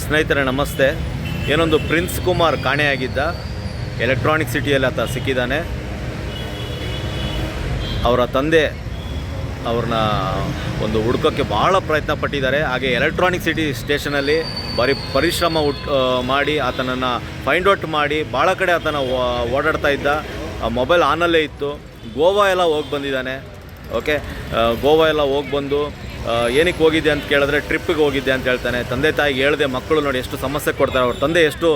ಸ್ನೇಹಿತರೆ ನಮಸ್ತೆ. ಏನೊಂದು ಪ್ರಿನ್ಸ್ ಕುಮಾರ್ ಕಾಣೆಯಾಗಿದ್ದ, ಎಲೆಕ್ಟ್ರಾನಿಕ್ ಸಿಟಿಯಲ್ಲಿ ಆತ ಸಿಕ್ಕಿದ್ದಾನೆ. ಅವರ ತಂದೆ ಅವ್ರನ್ನ ಒಂದು ಹುಡ್ಕೋಕ್ಕೆ ಭಾಳ ಪ್ರಯತ್ನ ಪಟ್ಟಿದ್ದಾರೆ. ಹಾಗೆ ಎಲೆಕ್ಟ್ರಾನಿಕ್ ಸಿಟಿ ಸ್ಟೇಷನಲ್ಲಿ ಪರಿಶ್ರಮ ಮಾಡಿ ಆತನನ್ನು ಫೈಂಡ್ ಔಟ್ ಮಾಡಿ ಭಾಳ ಕಡೆ ಆತನ ಓಡಾಡ್ತಾ ಇದ್ದ. ಮೊಬೈಲ್ ಆನಲ್ಲೇ ಇತ್ತು. ಗೋವಾ ಎಲ್ಲ ಹೋಗಿ ಬಂದಿದ್ದಾನೆ. ಓಕೆ, ಗೋವಾ ಎಲ್ಲ ಹೋಗಿ ಬಂದು ಏನಕ್ಕೆ ಹೋಗಿದ್ದೆ ಅಂತ ಕೇಳಿದ್ರೆ ಟ್ರಿಪ್ಪಿಗೆ ಹೋಗಿದ್ದೆ ಅಂತ ಹೇಳ್ತಾನೆ. ತಂದೆ ತಾಯಿಗೆ ಹೇಳಿದೆ, ಮಕ್ಕಳು ನೋಡಿ ಎಷ್ಟು ಸಮಸ್ಯೆ ಕೊಡ್ತಾರೆ. ಅವ್ರ ತಂದೆ ಎಷ್ಟು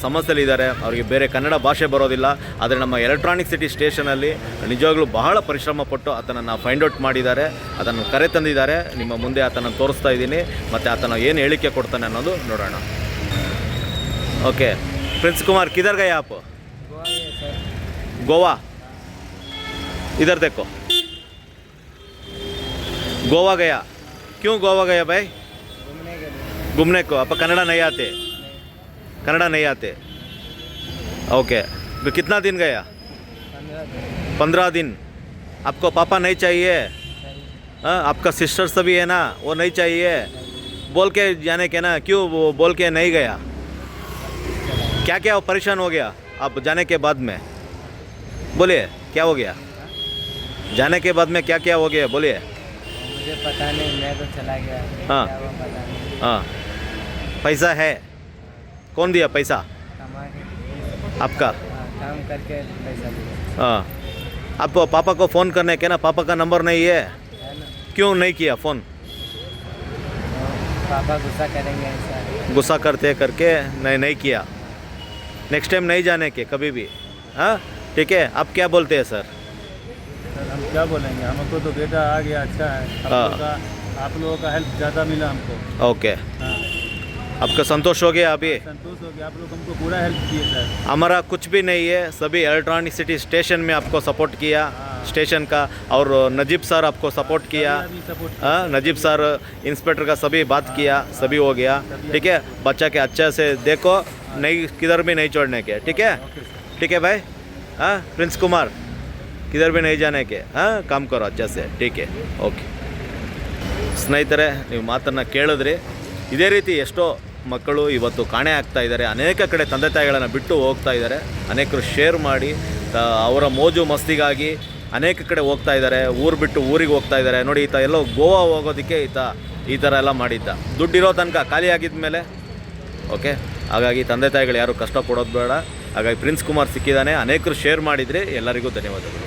ಸಮಸ್ಯೆಲಿದ್ದಾರೆ, ಅವರಿಗೆ ಬೇರೆ ಕನ್ನಡ ಭಾಷೆ ಬರೋದಿಲ್ಲ. ಆದರೆ ನಮ್ಮ ಎಲೆಕ್ಟ್ರಾನಿಕ್ ಸಿಟಿ ಸ್ಟೇಷನಲ್ಲಿ ನಿಜವಾಗ್ಲೂ ಬಹಳ ಪರಿಶ್ರಮ ಪಟ್ಟು ಆತನನ್ನು ಫೈಂಡ್ ಔಟ್ ಮಾಡಿದ್ದಾರೆ, ಅದನ್ನು ಕರೆ ತಂದಿದ್ದಾರೆ. ನಿಮ್ಮ ಮುಂದೆ ಆತನನ್ನು ತೋರಿಸ್ತಾ ಇದ್ದೀನಿ, ಮತ್ತು ಆತನ ಏನು ಹೇಳಿಕೆ ಕೊಡ್ತಾನೆ ಅನ್ನೋದು ನೋಡೋಣ. ओके, प्रिंस कुमार किधर गए आप? गोवा। इधर देखो, गोवा गया। क्यों गोवा गया भाई? घूमने को। आप कन्नड़ा नहीं आते? कन्नड़ा नहीं आते, ओके। कितना दिन गया? 15 दिन। आपको पापा नहीं चाहिए? आपका सिस्टर सभी है ना, वो नहीं चाहिए? बोल के जाने के ना, क्यों वो बोल के नहीं गया? क्या क्या परेशान हो गया आप जाने के बाद में? बोलिए, क्या हो गया जाने के बाद में? क्या क्या हो गया बोलिए। मुझे पता नहीं, मैं तो चला गया। हाँ हाँ, पैसा है? कौन दिया पैसा? आपका? काम करके पैसा दिया। हाँ, आपको पापा को फ़ोन करने के ना, पापा का नंबर नहीं है? क्यों नहीं किया फ़ोन? पापा गुस्सा करेंगे ऐसा। गुस्सा करते करके नहीं किया। नेक्स्ट टाइम नहीं जाने के कभी भी। हाँ ठीक है, आप क्या बोलते हैं सर? हम क्या बोलेंगे, हमको तो बेटा आ गया, अच्छा है। आप लोगों का हेल्प ज़्यादा मिला हमको। ओके, हाँ, आपका संतोष हो गया? अभी संतोष हो गया, आप लोग हमको पूरा हेल्प किए सर। हमारा कुछ भी नहीं है, सभी इलेक्ट्रॉनिक सिटी स्टेशन में आपको सपोर्ट किया, स्टेशन का। और नजीब सर आपको सपोर्ट किया। हाँ, नजीब सर इंस्पेक्टर का सभी बात किया, सभी हो गया। ठीक है, बच्चा के अच्छे से देखो, नहीं किधर भी नहीं छोड़ने के। ठीक है, ठीक है भाई। हाँ, प्रिंस कुमार किधर भी नहीं जाने के। हाँ, काम करो अच्छे से। ठीक है, ಓಕೆ. ಸ್ನೇಹಿತರೆ, ನೀವು ಮಾತನ್ನು ಕೇಳಿದ್ರಿ. ಇದೇ ರೀತಿ ಎಷ್ಟೋ ಮಕ್ಕಳು ಇವತ್ತು ಕಾಣೆ ಆಗ್ತಾ ಇದ್ದಾರೆ. ಅನೇಕ ಕಡೆ ತಂದೆ ತಾಯಿಗಳನ್ನು ಬಿಟ್ಟು ಹೋಗ್ತಾ ಇದ್ದಾರೆ. ಅನೇಕರು ಶೇರ್ ಮಾಡಿ ಅವರ ಮೋಜು ಮಸ್ತಿಗಾಗಿ ಅನೇಕ ಕಡೆ ಹೋಗ್ತಾ ಇದ್ದಾರೆ. ಊರು ಬಿಟ್ಟು ಊರಿಗೆ ಹೋಗ್ತಾ ಇದ್ದಾರೆ. ನೋಡಿ, ಈತ ಎಲ್ಲೋ ಗೋವಾ ಹೋಗೋದಕ್ಕೆ ಈ ಥರ ಎಲ್ಲ ಮಾಡಿದ್ದ. ದುಡ್ಡಿರೋ ತನಕ ಖಾಲಿ ಆಗಿದ ಮೇಲೆ. ಓಕೆ, ಹಾಗಾಗಿ ತಂದೆ ತಾಯಿಗಳು ಯಾರು ಕಷ್ಟಪಡೋದು ಬೇಡ. ಹಾಗಾಗಿ ಪ್ರಿನ್ಸ್ ಕುಮಾರ್ ಸಿಕ್ಕಿದ್ದಾನೆ. ಅನೇಕರು ಶೇರ್ ಮಾಡಿದರೆ ಎಲ್ಲರಿಗೂ ಧನ್ಯವಾದಗಳು.